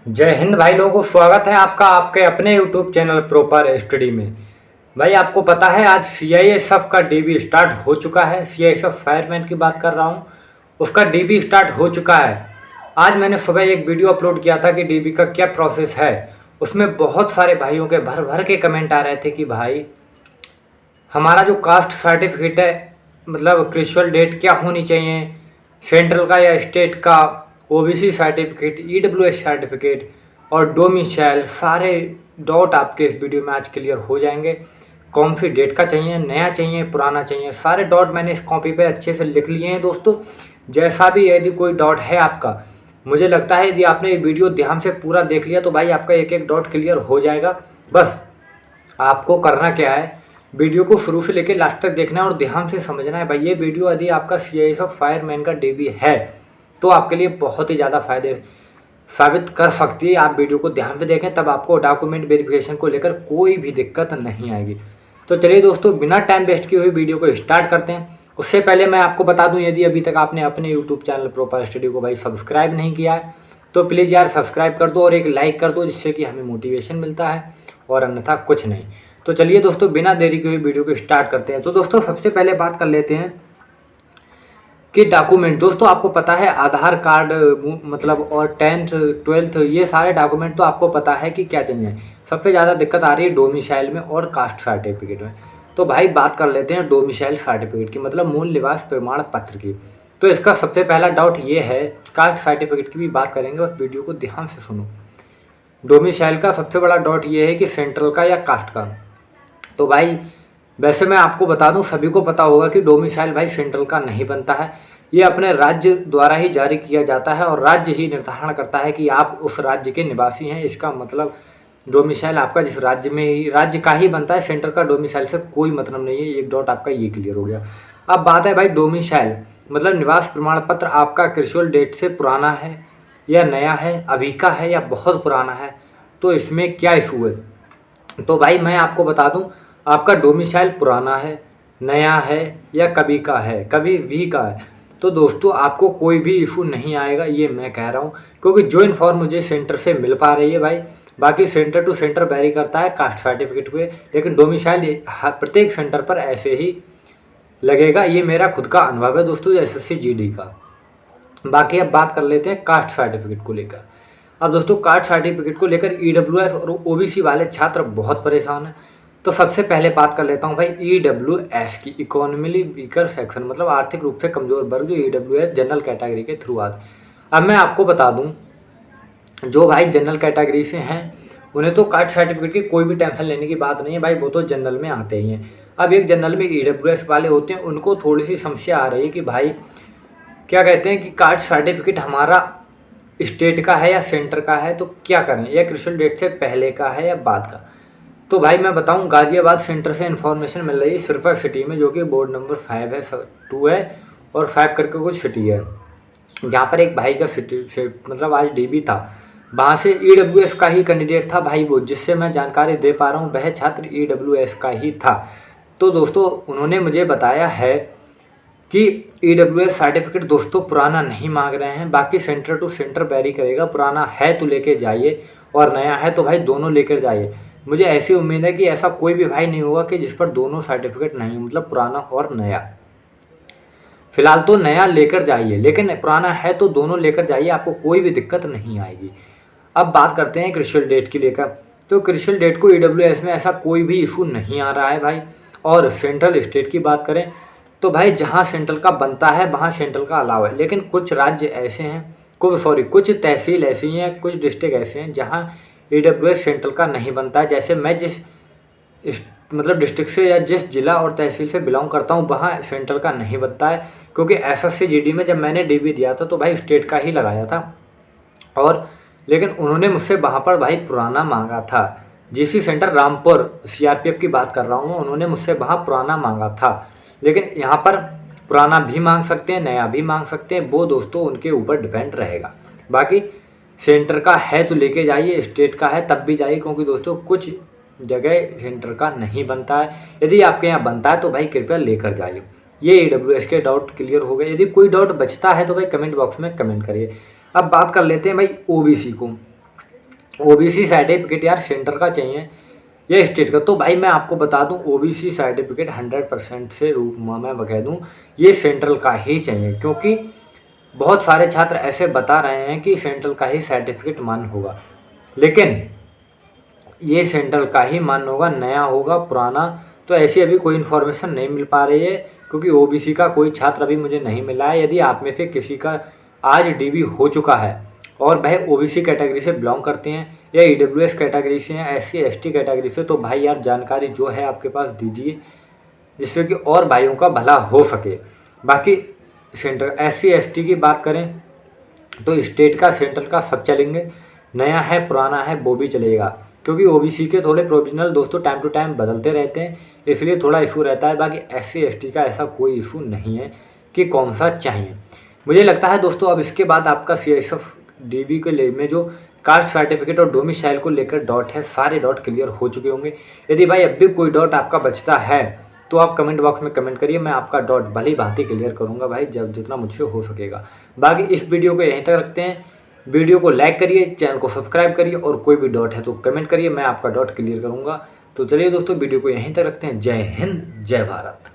जय हिंद भाई लोगों, स्वागत है आपका आपके अपने यूट्यूब चैनल प्रॉपर स्टडी में। भाई आपको पता है आज सीआईएसएफ का डीबी स्टार्ट हो चुका है। सीआईएसएफ फायरमैन की बात कर रहा हूँ, उसका डीबी स्टार्ट हो चुका है। आज मैंने सुबह एक वीडियो अपलोड किया था कि डीबी का क्या प्रोसेस है। उसमें बहुत सारे भाइयों के भर भर के कमेंट आ रहे थे कि भाई हमारा जो कास्ट सर्टिफिकेट है, मतलब क्रिशुअल डेट क्या होनी चाहिए, सेंट्रल का या स्टेट का, ओबीसी सर्टिफिकेट, ईडब्ल्यूएस सर्टिफिकेट और डोमिसाइल, सारे डॉट आपके इस वीडियो में आज क्लियर हो जाएंगे। कौन सी डेट का चाहिए, नया चाहिए, पुराना चाहिए, सारे डॉट मैंने इस कॉपी पे अच्छे से लिख लिए हैं दोस्तों। जैसा भी यदि कोई डॉट है आपका, मुझे लगता है यदि आपने ये वीडियो ध्यान से पूरा देख लिया तो भाई आपका एक एक डॉट क्लियर हो जाएगा। बस आपको करना क्या है, वीडियो को शुरू से लेकर लास्ट तक देखना है और ध्यान से समझना है। भाई ये वीडियो यदि आपका सीआईएसएफ फायरमैन का डीबी है तो आपके लिए बहुत ही ज़्यादा फायदे साबित कर सकती है। आप वीडियो को ध्यान से देखें, तब आपको डॉक्यूमेंट वेरिफिकेशन को लेकर कोई भी दिक्कत नहीं आएगी। तो चलिए दोस्तों, बिना टाइम वेस्ट किए हुए वीडियो को स्टार्ट करते हैं। उससे पहले मैं आपको बता दूं, यदि अभी तक आपने अपने यूट्यूब चैनल प्रॉपर स्टडी को भाई सब्सक्राइब नहीं किया है तो प्लीज़ यार सब्सक्राइब कर दो और एक लाइक कर दो, जिससे कि हमें मोटिवेशन मिलता है और अन्यथा कुछ नहीं। तो चलिए दोस्तों, बिना देरी के हुए वीडियो को स्टार्ट करते हैं। तो दोस्तों सबसे पहले बात कर लेते हैं कि डॉक्यूमेंट। दोस्तों आपको पता है आधार कार्ड मतलब और 10th 12th ये सारे डॉक्यूमेंट तो आपको पता है कि क्या चाहिए। सबसे ज़्यादा दिक्कत आ रही है डोमिसाइल में और कास्ट सर्टिफिकेट में। तो भाई बात कर लेते हैं डोमिसाइल सर्टिफिकेट की, मतलब मूल निवास प्रमाण पत्र की। तो इसका सबसे पहला डाउट ये है, कास्ट सर्टिफिकेट की भी बात करेंगे, बस वीडियो को ध्यान से सुनो। डोमिसाइल का सबसे बड़ा डाउट ये है कि सेंट्रल का या कास्ट का। तो भाई वैसे मैं आपको बता दूं, सभी को पता होगा कि डोमिसाइल भाई सेंट्रल का नहीं बनता है। ये अपने राज्य द्वारा ही जारी किया जाता है और राज्य ही निर्धारण करता है कि आप उस राज्य के निवासी हैं। इसका मतलब डोमिसाइल आपका जिस राज्य में ही राज्य का ही बनता है, सेंटर का डोमिसाइल से कोई मतलब नहीं है। एक डॉट आपका ये क्लियर हो गया। अब बात है भाई डोमिसाइल मतलब निवास प्रमाण पत्र आपका क्रिशुअल डेट से पुराना है या नया है, अभी का है या बहुत पुराना है, तो इसमें क्या इशू है। तो भाई मैं आपको बता दूं, आपका डोमिसाइल पुराना है, नया है या कभी का है, कभी भी का है, तो दोस्तों आपको कोई भी इशू नहीं आएगा, ये मैं कह रहा हूँ। क्योंकि जो इन्फॉर्म मुझे सेंटर से मिल पा रही है भाई, बाकी सेंटर टू सेंटर वेरी करता है कास्ट सर्टिफिकेट पे, लेकिन डोमिसाइल प्रत्येक सेंटर पर ऐसे ही लगेगा। ये मेरा खुद का अनुभव है दोस्तों, एसएससी जीडी का। बाकी अब बात कर लेते हैं कास्ट सर्टिफिकेट को लेकर। अब दोस्तों कास्ट सर्टिफिकेट को लेकर ईडब्ल्यूएस और ओबीसी वाले छात्र बहुत परेशान हैं। तो सबसे पहले बात कर लेता हूं भाई ईडब्ल्यूएस की, इकोनॉमिकली वीकर सेक्शन, मतलब आर्थिक रूप से कमजोर वर्ग, जो ईडब्ल्यूएस जनरल कैटेगरी के थ्रू आते हैं। अब मैं आपको बता दूं, जो भाई जनरल कैटेगरी से हैं उन्हें तो कास्ट सर्टिफिकेट की कोई भी टेंशन लेने की बात नहीं है भाई, वो तो जनरल में आते ही हैं। अब एक जनरल में ईडब्ल्यूएस वाले होते हैं, उनको थोड़ी सी समस्या आ रही है कि भाई क्या कहते हैं कि कास्ट सर्टिफिकेट हमारा स्टेट का है या सेंटर का है, तो क्या करें, या क्रिशुअल डेट से पहले का है या बाद का। तो भाई मैं बताऊं, गाजियाबाद सेंटर से इन्फॉर्मेशन मिल रही है सिरसा सिटी में, जो कि बोर्ड नंबर 5 है, 2 है और 5 करके कुछ सिटी है, जहाँ पर एक भाई का सिटी से मतलब आज डीबी था, वहाँ से ईडब्ल्यूएस का ही कैंडिडेट था भाई वो, जिससे मैं जानकारी दे पा रहा हूँ वह छात्र ईडब्ल्यूएस का ही था। तो दोस्तों उन्होंने मुझे बताया है कि ईडब्ल्यूएस सर्टिफिकेट दोस्तों पुराना नहीं मांग रहे हैं, बाकी सेंटर टू सेंटर वेरी करेगा। पुराना है तो लेके जाइए और नया है तो भाई दोनों लेकर जाइए। मुझे ऐसी उम्मीद है कि ऐसा कोई भी भाई नहीं होगा कि जिस पर दोनों सर्टिफिकेट नहीं, मतलब पुराना और नया। फिलहाल तो नया लेकर जाइए, लेकिन पुराना है तो दोनों लेकर जाइए, आपको कोई भी दिक्कत नहीं आएगी। अब बात करते हैं क्रिशुअल डेट की लेकर। तो क्रिशुअल डेट को ईडब्ल्यूएस में ऐसा कोई भी इशू नहीं आ रहा है भाई। और सेंट्रल स्टेट की बात करें तो भाई जहाँ सेंट्रल का बनता है वहाँ सेंट्रल का अलाव है, लेकिन कुछ राज्य ऐसे हैं, कुछ तहसील ऐसी हैं, कुछ डिस्ट्रिक्ट ऐसे हैं जहाँ ईडब्ल्यूएस सेंट्रल का नहीं बनता है। जैसे मैं जिस मतलब डिस्ट्रिक्ट से या जिस जिला और तहसील से बिलोंग करता हूँ वहाँ सेंट्रल का नहीं बनता है, क्योंकि एसएससी जीडी में जब मैंने डीबी दिया था तो भाई स्टेट का ही लगाया था। और लेकिन उन्होंने मुझसे वहाँ पर भाई पुराना मांगा था। जीसी सेंटर रामपुर सीआरपीएफ की बात कर रहा हूँ, उन्होंने मुझसे वहाँ पुराना मांगा था, लेकिन यहाँ पर पुराना भी मांग सकते हैं, नया भी मांग सकते हैं, वो दोस्तों उनके ऊपर डिपेंड रहेगा। बाकी सेंटर का है तो लेके जाइए, स्टेट का है तब भी जाइए, क्योंकि दोस्तों कुछ जगह सेंटर का नहीं बनता है। यदि आपके यहाँ बनता है तो भाई कृपया लेकर जाइए। ये ईडब्ल्यूएस के डाउट क्लियर हो गए। यदि कोई डाउट बचता है तो भाई कमेंट बॉक्स में कमेंट करिए। अब बात कर लेते हैं भाई ओबीसी को। ओबीसी सर्टिफिकेट यार सेंटर का चाहिए या स्टेट का। तो भाई मैं आपको बता दूं ओबीसी सर्टिफिकेट 100% से रूप मैं बता दूं ये सेंट्रल का ही चाहिए, क्योंकि बहुत सारे छात्र ऐसे बता रहे हैं कि सेंट्रल का ही सर्टिफिकेट मान्य होगा, लेकिन ये सेंट्रल का ही मान्य होगा, नया होगा पुराना तो ऐसी अभी कोई इन्फॉर्मेशन नहीं मिल पा रही है, क्योंकि ओबीसी का कोई छात्र अभी मुझे नहीं मिला है। यदि आप में से किसी का आज डीबी हो चुका है और भाई ओबीसी कैटेगरी से बिलोंग करते हैं या ईडब्ल्यूएस कैटेगरी से या एससी एसटी कैटेगरी से, तो भाई यार जानकारी जो है आपके पास दीजिए, जिससे कि और भाइयों का भला हो सके। बाकी सेंटर एससी एसटी की बात करें तो स्टेट का सेंट्रल का सब चलेंगे, नया है पुराना है वो भी चलेगा, क्योंकि ओबीसी के थोड़े प्रोविजनल दोस्तों टाइम टू टाइम बदलते रहते हैं, इसलिए थोड़ा इशू रहता है। बाकी एससी एसटी का ऐसा कोई इशू नहीं है कि कौन सा चाहिए। मुझे लगता है दोस्तों अब इसके बाद आपका सीआईएसएफ डीबी के लिए में जो कास्ट सर्टिफिकेट और डोमिसाइल को लेकर डॉट है, सारे डॉट क्लियर हो चुके होंगे। यदि भाई अब भी कोई डॉट आपका बचता है तो आप कमेंट बॉक्स में कमेंट करिए, मैं आपका डॉट भली भांति क्लियर करूंगा भाई, जब जितना मुझसे हो सकेगा। बाकी इस वीडियो को यहीं तक रखते हैं, वीडियो को लाइक करिए, चैनल को सब्सक्राइब करिए और कोई भी डॉट है तो कमेंट करिए, मैं आपका डॉट क्लियर करूंगा। तो चलिए दोस्तों वीडियो को यहीं तक रखते हैं। जय हिंद जय भारत।